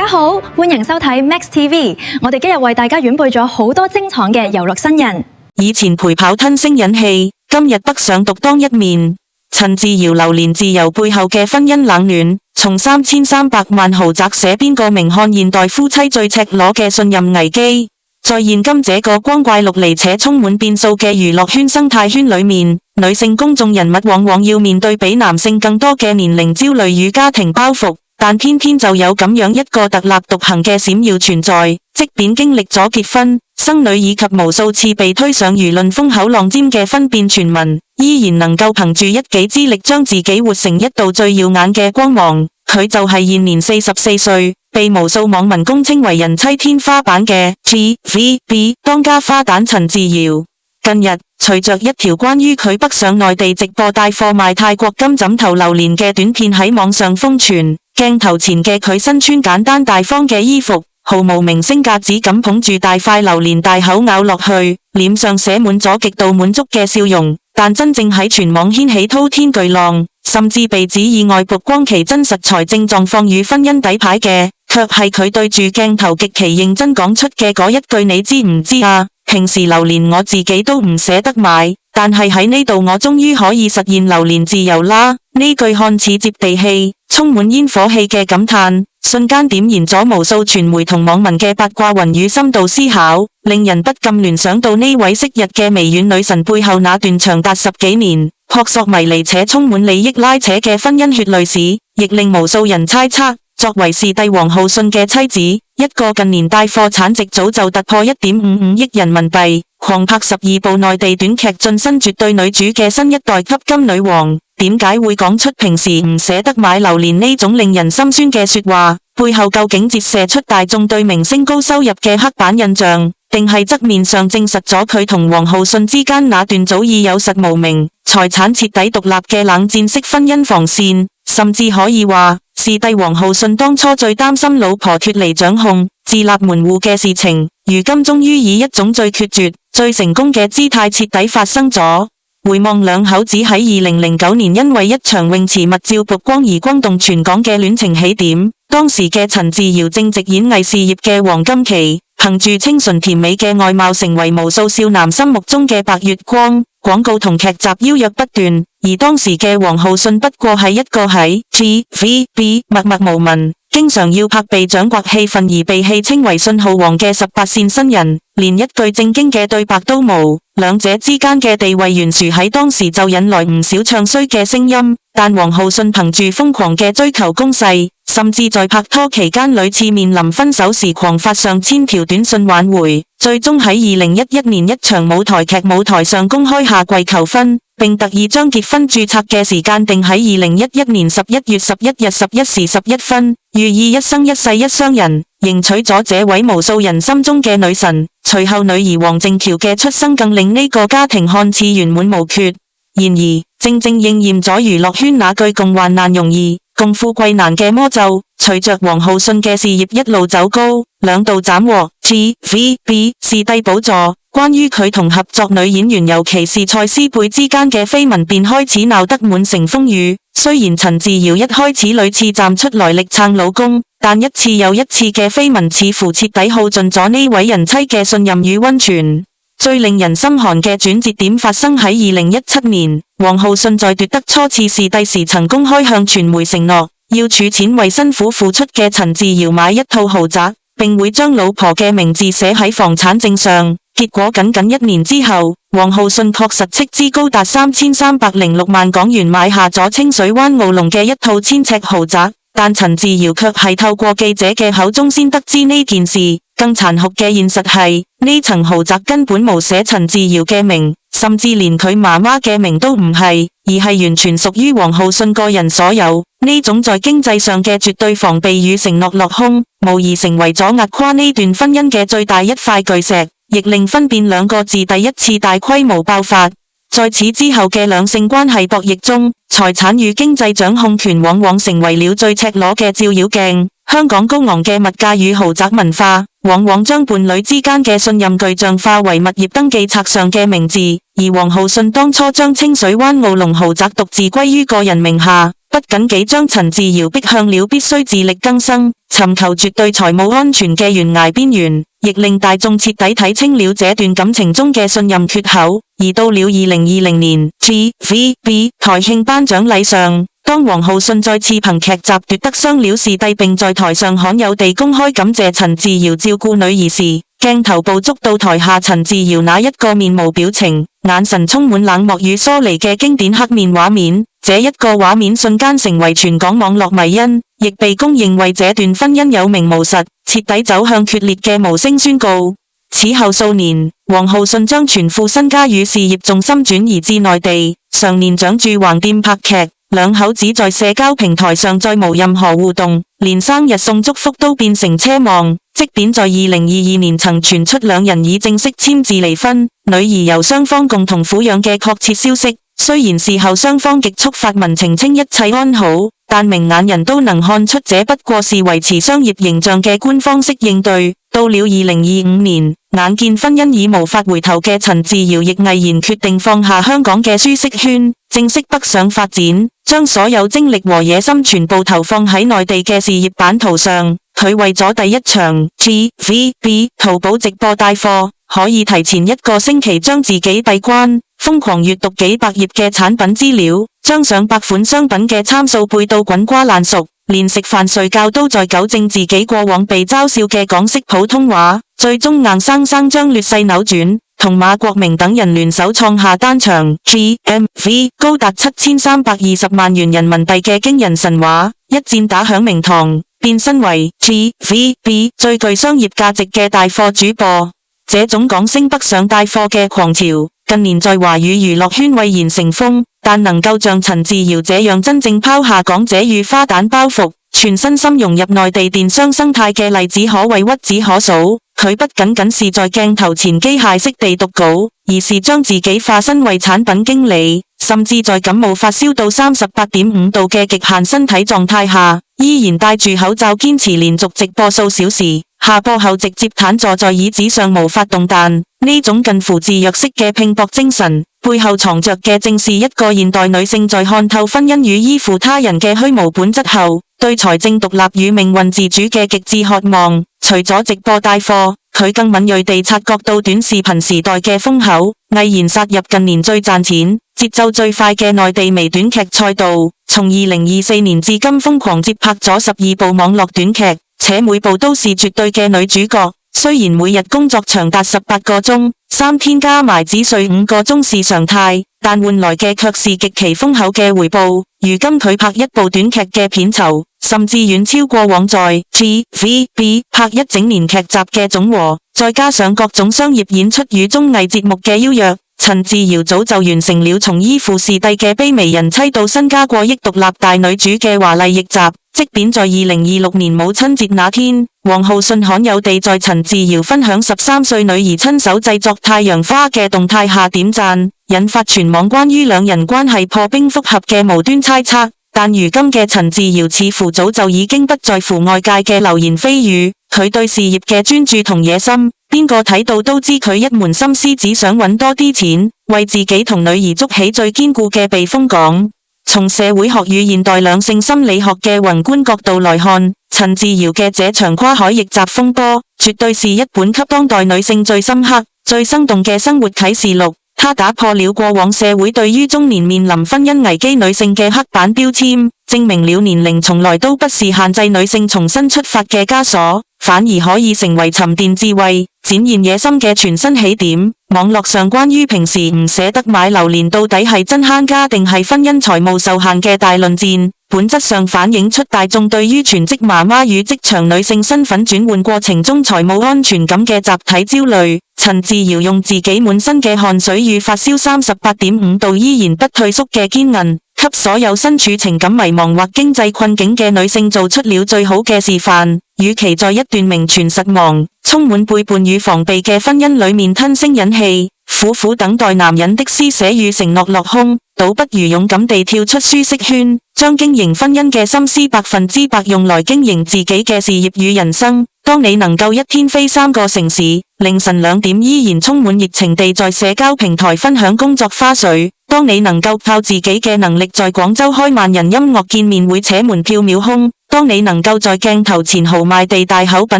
大家好，歡迎收睇 Max TV。我哋今日為大家準備咗好多精彩嘅遊樂新人。以前陪跑吞聲忍氣，今日北上獨當一面。陳自瑤流連自由背後嘅婚姻冷暖，從3300萬豪宅寫邊個明看現代夫妻最赤裸嘅信任危機。在現今這個光怪陸離且充滿變數嘅娛樂圈生態圈裏面，女性公眾人物往往要面對比男性更多嘅年齡焦慮與家庭包袱。但偏偏就有咁樣一個特立獨行嘅閃耀存在，即便經歷咗結婚、生女以及無數次被推上輿論風口浪尖嘅婚變傳聞，依然能夠憑住一己之力將自己活成一道最耀眼嘅光芒。佢就係現年44歲，被無數網民公稱為人妻天花板嘅 TVB 當家花旦陳自瑤。近日，隨着一條關於佢北上內地直播帶貨賣泰國金枕頭榴蓮嘅短片喺網上瘋傳，鏡頭前嘅佢身穿簡單大方嘅衣服，毫無明星架子咁捧住大塊榴蓮大口咬落去，臉上寫滿咗極度滿足嘅笑容。但真正喺全網掀起滔天巨浪，甚至被指意外曝光其真實財政狀況與婚姻底牌嘅，卻係佢對住鏡頭極其認真講出嘅嗰一句：你知唔知啊？平時榴蓮我自己都唔捨得買，但係喺呢度我終於可以實現榴蓮自由啦！呢句看似接地氣、充滿煙火氣嘅感嘆，瞬間點燃咗無數傳媒同網民嘅八卦雲與深度思考，令人不禁聯想到呢位昔日嘅微軟女神背後那段長達10幾年、撲朔迷離且充滿利益拉扯嘅婚姻血淚史，亦令無數人猜測，作為視帝王浩信嘅妻子，一個近年帶貨產值早就突破1.55億人民幣，狂拍12部內地短劇晉身絕對女主嘅新一代吸金女王，點解會講出平時唔捨得買榴蓮呢種令人心酸嘅說話？背後究竟折射出大眾對明星高收入嘅刻板印象，定係側面上證實咗佢同王浩信之間那段早已有實無名、財產徹底獨立嘅冷戰式婚姻防線？甚至可以話，視帝王浩信當初最擔心老婆脫離掌控、自立門戶嘅事情，如今終於以一種最決絕、最成功嘅姿態徹底發生咗。回望兩口子喺2009年因為一場泳池物照曝光而轟動全港嘅戀情起點，當時嘅陳自瑤正值演藝事業嘅黃金期，憑住清純甜美嘅外貌成為無數少男心目中嘅白月光，廣告同劇集邀約不斷。而當時嘅王浩信不過係一個喺 TVB 默默無聞，經常要拍被掌摑戲份而被戲稱為信號王嘅18線新人，連一句正經嘅對白都無。兩者之間嘅地位懸殊喺當時就引來唔少唱衰嘅聲音，但王浩信憑住瘋狂嘅追求攻勢，甚至在拍拖期間屢次面臨分手時狂發上千條短信挽回，最終喺2011年一場舞台劇舞台上公開下跪求婚，並特意將結婚註冊嘅時間定喺2011年11月11日11時11分，寓意一生一世一雙人，迎娶咗這位無數人心中嘅女神。隨後女兒黃靖喬嘅出生更令呢個家庭看似圓滿無缺。然而，正正應驗咗娛樂圈那句共患難容易，共富貴難嘅魔咒。隨着王浩信嘅事業一路走高，兩度斬獲 TVB 視帝寶座，關於佢同合作女演員尤其是蔡思貝之間嘅緋聞便開始鬧得滿城風雨。雖然陳自瑤一開始屢次站出來力撐老公，但一次又一次嘅緋聞似乎徹底耗盡咗呢位人妻嘅信任與溫泉。最令人心寒嘅轉折點發生喺2017年，王浩信在奪得初次視帝時曾公開向傳媒承諾，要儲錢為辛苦付出嘅陳自瑤買一套豪宅，並會將老婆嘅名字寫喺房產證上。結果僅僅1年之後，王浩信確實斥資高達3306萬港元買下咗清水灣傲龍嘅一套1000尺豪宅，但陳自瑤卻係透過記者嘅口中先得知呢件事。更殘酷嘅現實係，呢層豪宅根本無寫陳自瑤嘅名，甚至連佢媽媽嘅名都唔係，而係完全屬於王浩信個人所有。呢種在經濟上嘅絕對防備與承諾落空，無疑成為咗壓垮呢段婚姻嘅最大一塊巨石，亦令婚變兩個字第一次大規模爆發。在此之後嘅兩性關係博弈中，財產與經濟掌控權往往成為了最赤裸嘅照妖鏡。香港高昂嘅物價與豪宅文化，往往將伴侶之間嘅信任具象化為物業登記冊上嘅名字。而王浩信當初將清水灣傲龍豪宅獨自歸於個人名下，不僅幾將陳自瑤逼向了必須自力更生，尋求絕對財務安全嘅懸崖邊緣，亦令大眾徹底睇清了這段感情中嘅信任缺口。而到了2020年 TVB 台慶頒獎禮上，當王浩信再次憑劇集奪得雙料視帝，並在台上罕有地公開感謝陳自瑤照顧女兒時，鏡頭捕捉到台下陳自瑤那一個面無表情、眼神充滿冷漠與疏離嘅經典黑面畫面。這一個畫面瞬間成為全港網絡迷因，亦被公認為這段婚姻有名無實、徹底走向決裂嘅無聲宣告。此後數年，王浩信將全副身家與事業重心轉移至內地，常年長駐橫店拍劇，兩口子在社交平台上再無任何互動，連生日送祝福都變成奢望。即便在2022年曾傳出兩人已正式簽字離婚，女兒由雙方共同撫養嘅確切消息，雖然事後雙方極速發文澄清一切安好，但明眼人都能看出這不過是維持商業形象嘅官方式應對。到了2025年，眼見婚姻已無法回頭嘅陳自瑤亦毅然決定放下香港嘅舒適圈，正式北上發展，將所有精力和野心全部投放喺內地嘅事業版圖上。佢為咗第一場 TVB 淘寶直播帶貨，可以提前1個星期將自己閉關，瘋狂閱讀幾百頁嘅產品資料，將上百款商品嘅參數背到滾瓜爛熟，連食飯睡覺都在糾正自己過往被嘲笑嘅港式普通話，最終硬生生將劣勢扭轉，同馬國明等人聯手創下單場 GMV 高達7320萬元人民幣嘅驚人神話，一戰打響名堂，變身為 TVB 最具商業價值嘅帶貨主播。這種港星北上帶貨嘅狂潮，近年在華語娛樂圈蔚然成風，但能夠像陳自瑤這樣真正拋下港姐與花旦包袱，全身心融入內地電商生態嘅例子可謂屈指可數。佢不僅僅是在鏡頭前機械式地讀稿，而是將自己化身為產品經理，甚至在感冒發燒到38.5度嘅極限身體狀態下，依然戴住口罩堅持連續直播數小時，下播後直接癱坐在椅子上無法動彈。呢種近乎自虐式嘅拼搏精神，背後藏着嘅正是一個現代女性在看透婚姻與依附他人嘅虛無本質後，對財政獨立與命運自主嘅極致渴望。除咗直播帶貨，佢更敏銳地察覺到短視頻時代嘅風口，毅然殺入近年最賺錢、節奏最快嘅內地微短劇賽道。從2024年至今瘋狂接拍咗12部網絡短劇，且每部都是絕對嘅女主角。雖然每日工作長達18個鐘，3天加埋只睡5個鐘是常態，但換來嘅卻是極其豐厚嘅回報。如今佢拍一部短劇嘅片酬，甚至遠超過往在 TVB 拍一整年劇集嘅總和，再加上各種商業演出與綜藝節目嘅邀約，陳自瑤早就完成了從依附視帝嘅卑微人妻到身家過億獨立大女主嘅華麗逆襲。即便在2026年母親節那天，王浩信罕有地在陳自瑤分享13歲女兒親手製作太陽花嘅動態下點讚，引發全網關於兩人關係破冰復合嘅無端猜測。但如今嘅陳自瑤似乎早就已經不在乎外界嘅流言蜚語，佢對事業嘅專注同野心，邊個睇到都知佢一門心思只想揾多啲錢，為自己同女兒築起最堅固嘅避風港。從社會學與現代兩性心理學嘅宏觀角度來看，陳自瑤嘅這場跨海逆襲風波，絕對是一本給當代女性最深刻、最生動嘅生活啟示錄。它打破了過往社會對於中年面臨婚姻危機女性嘅刻板標籤，證明了年齡從來都不是限制女性重新出發嘅枷鎖，反而可以成為沉澱智慧、展現野心嘅全新起點。網絡上關於平時唔捨得買榴蓮到底係真慳家定係婚姻財務受限嘅大論戰，本質上反映出大眾對於全職媽媽與職場女性身份轉換過程中財務安全感嘅集體焦慮。陳自瑤用自己滿身嘅汗水與發燒38.5度依然不退縮嘅堅韌，給所有身處情感迷茫或經濟困境嘅女性做出了最好嘅示範。與其在一段名存實亡、充滿背叛與防備嘅婚姻裏面吞聲忍氣，苦苦等待男人的施捨與承諾落空，倒不如勇敢地跳出舒適圈，將經營婚姻嘅心思100%用來經營自己嘅事業與人生。當你能夠一天飛3個城市，凌晨2點依然充滿熱情地在社交平台分享工作花絮，當你能夠靠自己嘅能力在廣州開萬人音樂見面會扯門票秒空，當你能夠在鏡頭前豪邁地大口品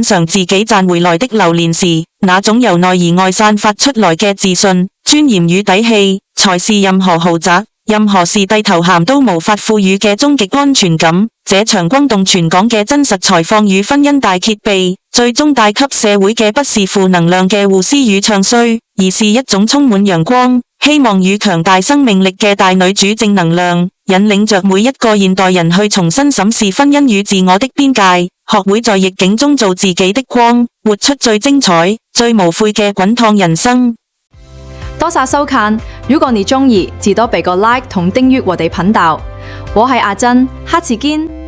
嘗自己賺回來的榴蓮時，那種由內而外散發出來嘅自信、尊嚴與底氣，才是任何豪宅、任何視帝頭銜都無法賦予嘅終極安全感。這場轟動全港嘅真實財放與婚姻大揭秘，最終帶給社會嘅不是負能量嘅互撕與唱衰，而是一種充滿陽光、希望與強大生命力嘅大女主正能量，引領着每一個現代人去重新審視婚姻與自我的邊界，學會在逆境中做自己的光，活出最精彩、最無悔嘅滾燙人生。多謝收看，如果你鍾意，記得俾個 like 同訂閱我哋頻道。我係阿珍，下次見。